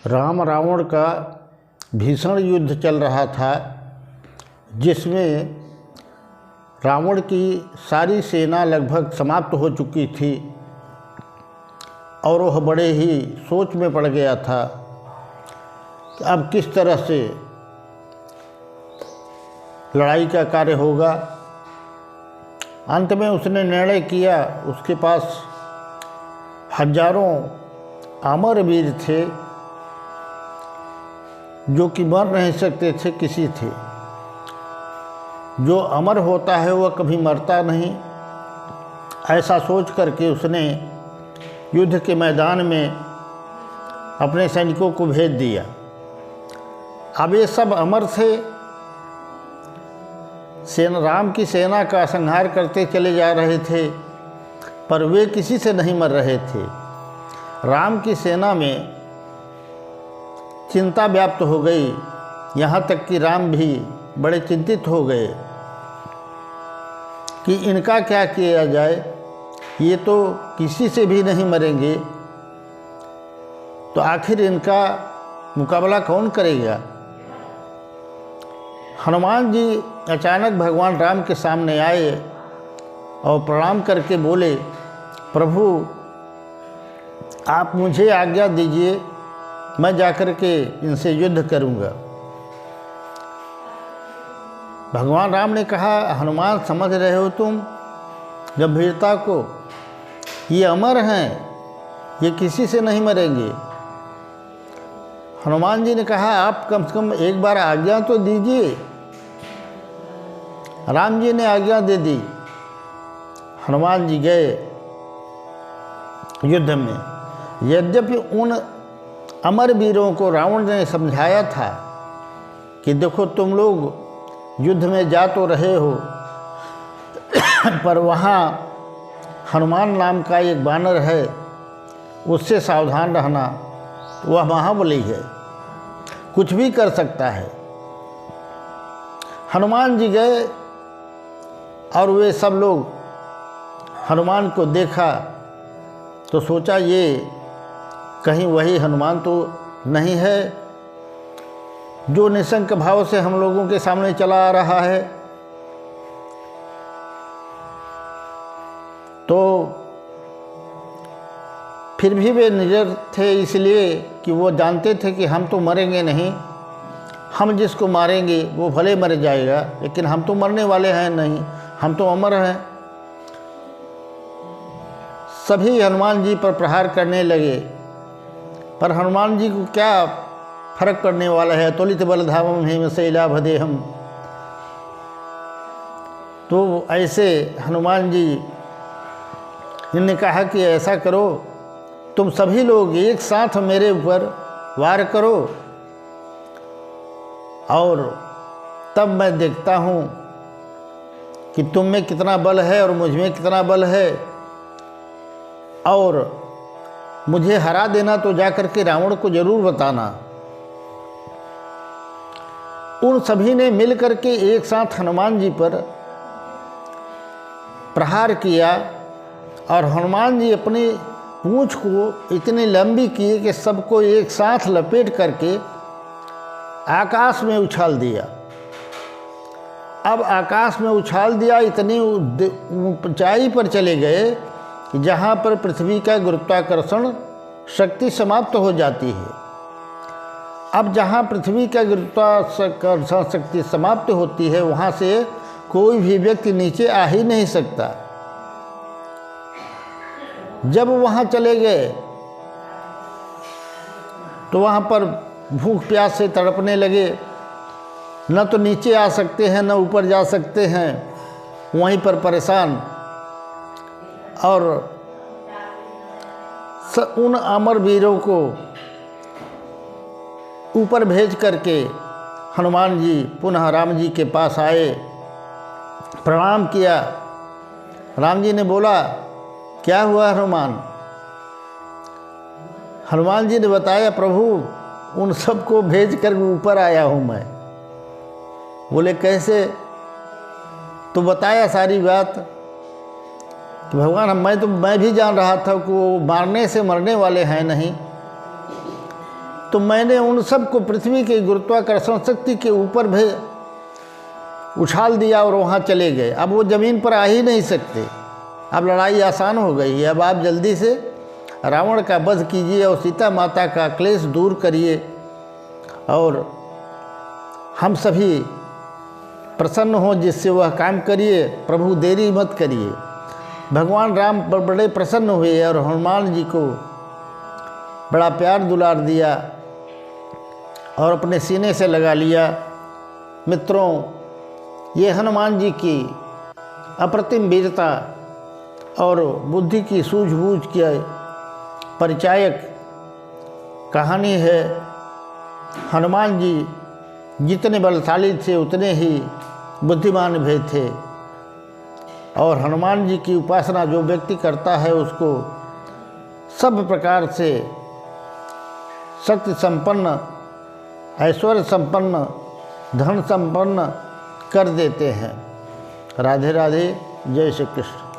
राम रावण का भीषण युद्ध चल रहा था, जिसमें रावण की सारी सेना लगभग समाप्त हो चुकी थी और वह बड़े ही सोच में पड़ गया था कि अब किस तरह से लड़ाई का कार्य होगा। अंत में उसने निर्णय किया, उसके पास हजारों अमर वीर थे जो कि मर नहीं सकते थे किसी थे। जो अमर होता है वह कभी मरता नहीं, ऐसा सोच करके उसने युद्ध के मैदान में अपने सैनिकों को भेज दिया। अब ये सब अमर थे, राम की सेना का संहार करते चले जा रहे थे, पर वे किसी से नहीं मर रहे थे। राम की सेना में चिंता व्याप्त हो गई, यहाँ तक कि राम भी बड़े चिंतित हो गए कि इनका क्या किया जाए, ये तो किसी से भी नहीं मरेंगे, तो आखिर इनका मुकाबला कौन करेगा। हनुमान जी अचानक भगवान राम के सामने आए और प्रणाम करके बोले, प्रभु आप मुझे आज्ञा दीजिए, मैं जाकर के इनसे युद्ध करूंगा। भगवान राम ने कहा, हनुमान समझ रहे हो तुम गंभीरता को, ये अमर हैं, ये किसी से नहीं मरेंगे। हनुमान जी ने कहा, आप कम से कम एक बार आज्ञा तो दीजिए। राम जी ने आज्ञा दे दी। हनुमान जी गए युद्ध में। यद्यपि उन अमर वीरों को रावण ने समझाया था कि देखो तुम लोग युद्ध में जा तो रहे हो, पर वहाँ हनुमान नाम का एक बानर है, उससे सावधान रहना, वह महाबली है, कुछ भी कर सकता है। हनुमान जी गए और वे सब लोग हनुमान को देखा तो सोचा ये कहीं वही हनुमान तो नहीं है जो निशंक भाव से हम लोगों के सामने चला आ रहा है। तो फिर भी वे निडर थे, इसलिए कि वो जानते थे कि हम तो मरेंगे नहीं, हम जिसको मारेंगे वो भले मर जाएगा, लेकिन हम तो मरने वाले हैं नहीं, हम तो अमर हैं। सभी हनुमान जी पर प्रहार करने लगे, पर हनुमान जी को क्या फर्क पड़ने वाला है। तुलित बलधामम हेमशैलाभदेहम। तो ऐसे हनुमान जी ने कहा कि ऐसा करो, तुम सभी लोग एक साथ मेरे ऊपर वार करो और तब मैं देखता हूँ कि तुम में कितना बल है और मुझ में कितना बल है, और मुझे हरा देना तो जाकर के रावण को जरूर बताना। उन सभी ने मिल करके एक साथ हनुमान जी पर प्रहार किया और हनुमान जी अपनी पूंछ को इतनी लंबी किए कि सबको एक साथ लपेट करके आकाश में उछाल दिया। अब आकाश में उछाल दिया, इतनी ऊंचाई पर चले गए कि जहाँ पर पृथ्वी का गुरुत्वाकर्षण शक्ति समाप्त हो जाती है। अब जहाँ पृथ्वी का गुरुत्वाकर्षण शक्ति समाप्त होती है, वहाँ से कोई भी व्यक्ति नीचे आ ही नहीं सकता। जब वहाँ चले गए तो वहाँ पर भूख प्यास से तड़पने लगे, न तो नीचे आ सकते हैं न ऊपर जा सकते हैं, वहीं पर परेशान। और उन अमर वीरों को ऊपर भेज करके हनुमान जी पुनः राम जी के पास आए, प्रणाम किया। राम जी ने बोला, क्या हुआ हनुमान। हनुमान जी ने बताया, प्रभु उन सबको भेज कर ऊपर आया हूँ मैं। बोले कैसे। तो बताया सारी बात कि भगवान मैं भी जान रहा था कि वो मारने से मरने वाले हैं नहीं, तो मैंने उन सब को पृथ्वी के गुरुत्वाकर्षण शक्ति के ऊपर भी उछाल दिया और वहाँ चले गए। अब वो ज़मीन पर आ ही नहीं सकते। अब लड़ाई आसान हो गई है। अब आप जल्दी से रावण का वध कीजिए और सीता माता का क्लेश दूर करिए और हम सभी प्रसन्न हों जिससे वह काम करिए। प्रभु देरी मत करिए। भगवान राम पर बड़े प्रसन्न हुए और हनुमान जी को बड़ा प्यार दुलार दिया और अपने सीने से लगा लिया। मित्रों, ये हनुमान जी की अप्रतिम वीरता और बुद्धि की सूझबूझ की परिचायक कहानी है। हनुमान जी जितने बलशाली थे उतने ही बुद्धिमान भी थे और हनुमान जी की उपासना जो व्यक्ति करता है उसको सब प्रकार से शक्ति संपन्न, ऐश्वर्य संपन्न, धन संपन्न कर देते हैं। राधे राधे। जय श्री कृष्ण।